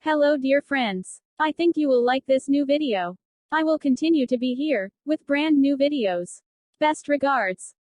Hello dear friends. I think you will like this new video. I will continue to be here, with brand new videos. Best regards.